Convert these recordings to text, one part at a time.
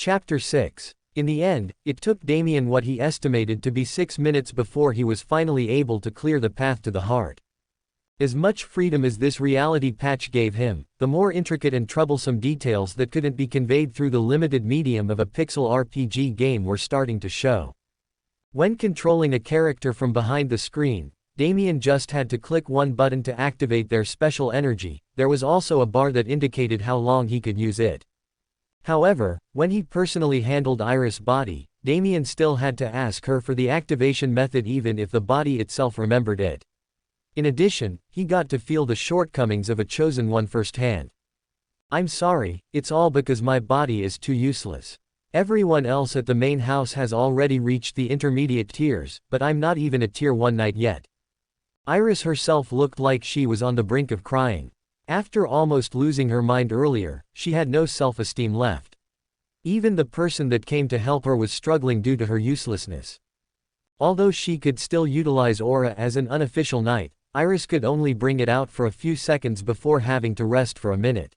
Chapter 6. In the end, it took Damien what he estimated to be 6 minutes before he was finally able to clear the path to the heart. As much freedom as this reality patch gave him, the more intricate and troublesome details that couldn't be conveyed through the limited medium of a pixel RPG game were starting to show. When controlling a character from behind the screen, Damien just had to click one button to activate their special energy. There was also a bar that indicated how long he could use it. However, when he personally handled Iris' body, Damien still had to ask her for the activation method even if the body itself remembered it. In addition, he got to feel the shortcomings of a chosen one firsthand. "I'm sorry, it's all because my body is too useless. Everyone else at the main house has already reached the intermediate tiers, but I'm not even a tier 1 knight yet." Iris herself looked like she was on the brink of crying. After almost losing her mind earlier, she had no self-esteem left. Even the person that came to help her was struggling due to her uselessness. Although she could still utilize aura as an unofficial knight, Iris could only bring it out for a few seconds before having to rest for a minute.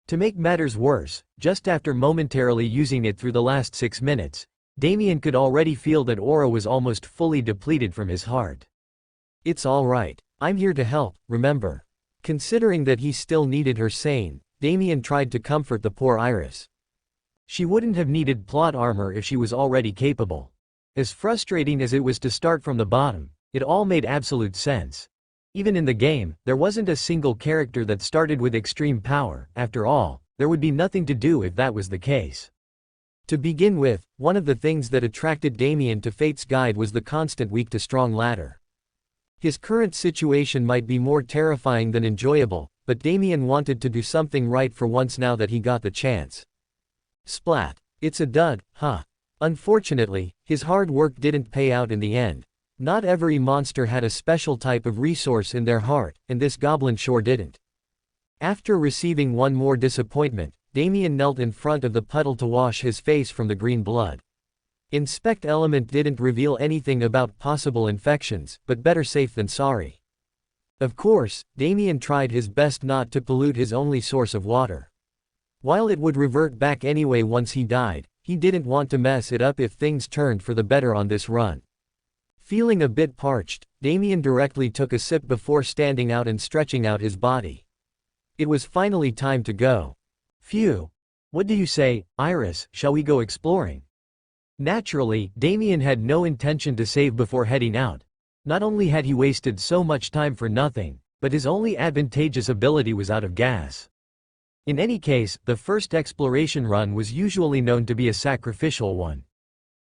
To make matters worse, just after momentarily using it through the last 6 minutes, Damien could already feel that aura was almost fully depleted from his heart. "It's alright. I'm here to help, remember." Considering that he still needed her sane, Damien tried to comfort the poor Iris. She wouldn't have needed plot armor if she was already capable. As frustrating as it was to start from the bottom, it all made absolute sense. Even in the game, there wasn't a single character that started with extreme power. After all, there would be nothing to do if that was the case. To begin with, one of the things that attracted Damien to Fate's Guide was the constant weak to strong ladder. His current situation might be more terrifying than enjoyable, but Damien wanted to do something right for once now that he got the chance. Splat. It's a dud, huh? Unfortunately, his hard work didn't pay out in the end. Not every monster had a special type of resource in their heart, and this goblin sure didn't. After receiving one more disappointment, Damien knelt in front of the puddle to wash his face from the green blood. Inspect element didn't reveal anything about possible infections, but better safe than sorry. Of course, Damien tried his best not to pollute his only source of water. While it would revert back anyway once he died, he didn't want to mess it up if things turned for the better on this run. Feeling a bit parched, Damien directly took a sip before standing out and stretching out his body. It was finally time to go. Phew. What do you say, Iris, shall we go exploring? Naturally, Damien had no intention to save before heading out. Not only had he wasted so much time for nothing, but his only advantageous ability was out of gas. In any case, the first exploration run was usually known to be a sacrificial one.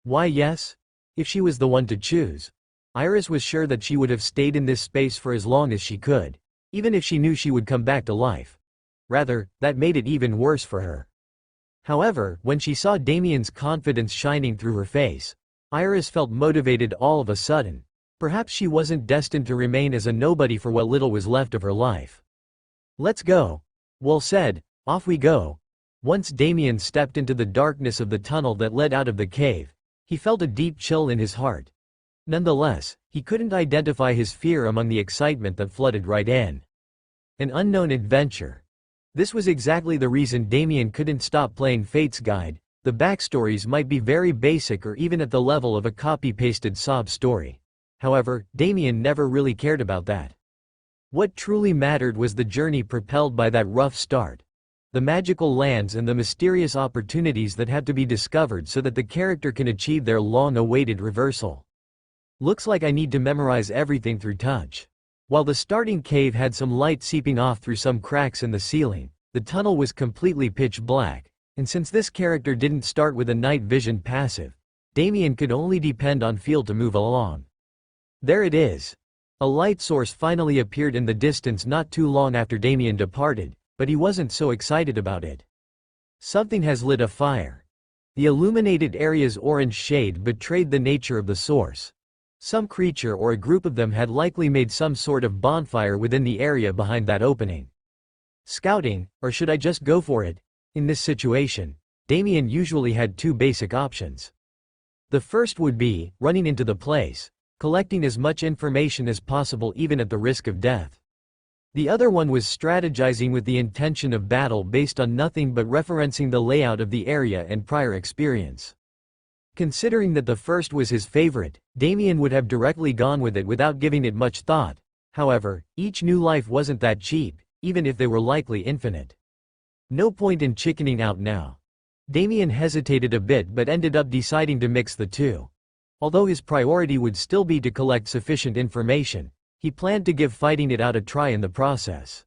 Why yes? If she was the one to choose. Iris was sure that she would have stayed in this space for as long as she could, even if she knew she would come back to life. Rather, that made it even worse for her. However, when she saw Damien's confidence shining through her face, Iris felt motivated all of a sudden. Perhaps she wasn't destined to remain as a nobody for what little was left of her life. Let's go. Well said, off we go. Once Damien stepped into the darkness of the tunnel that led out of the cave, he felt a deep chill in his heart. Nonetheless, he couldn't identify his fear among the excitement that flooded right in. An unknown adventure. This was exactly the reason Damien couldn't stop playing Fate's Guide. The backstories might be very basic or even at the level of a copy-pasted sob story. However, Damien never really cared about that. What truly mattered was the journey propelled by that rough start. The magical lands and the mysterious opportunities that have to be discovered so that the character can achieve their long-awaited reversal. Looks like I need to memorize everything through touch. While the starting cave had some light seeping off through some cracks in the ceiling, the tunnel was completely pitch black, and since this character didn't start with a night vision passive, Damien could only depend on feel to move along. There it is. A light source finally appeared in the distance not too long after Damien departed, but he wasn't so excited about it. Something has lit a fire. The illuminated area's orange shade betrayed the nature of the source. Some creature or a group of them had likely made some sort of bonfire within the area behind that opening. Scouting, or should I just go for it? In this situation, Damien usually had two basic options. The first would be running into the place, collecting as much information as possible even at the risk of death. The other one was strategizing with the intention of battle based on nothing but referencing the layout of the area and prior experience. Considering that the first was his favorite, Damien would have directly gone with it without giving it much thought. However, each new life wasn't that cheap, even if they were likely infinite. No point in chickening out now. Damien hesitated a bit but ended up deciding to mix the two. Although his priority would still be to collect sufficient information, he planned to give fighting it out a try in the process.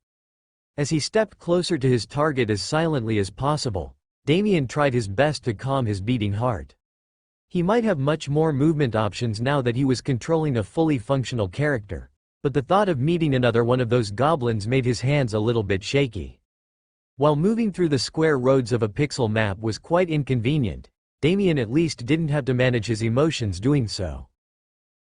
As he stepped closer to his target as silently as possible, Damien tried his best to calm his beating heart. He might have much more movement options now that he was controlling a fully functional character, but the thought of meeting another one of those goblins made his hands a little bit shaky. While moving through the square roads of a pixel map was quite inconvenient, Damien at least didn't have to manage his emotions doing so.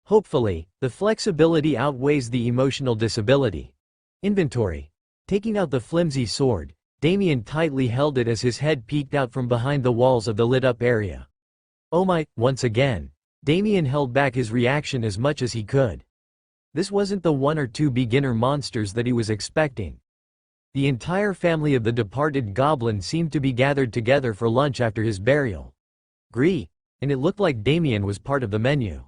Hopefully, the flexibility outweighs the emotional disability. Inventory. Taking out the flimsy sword, Damien tightly held it as his head peeked out from behind the walls of the lit-up area. Oh my, once again, Damien held back his reaction as much as he could. This wasn't the one or two beginner monsters that he was expecting. The entire family of the departed goblin seemed to be gathered together for lunch after his burial. And it looked like Damien was part of the menu.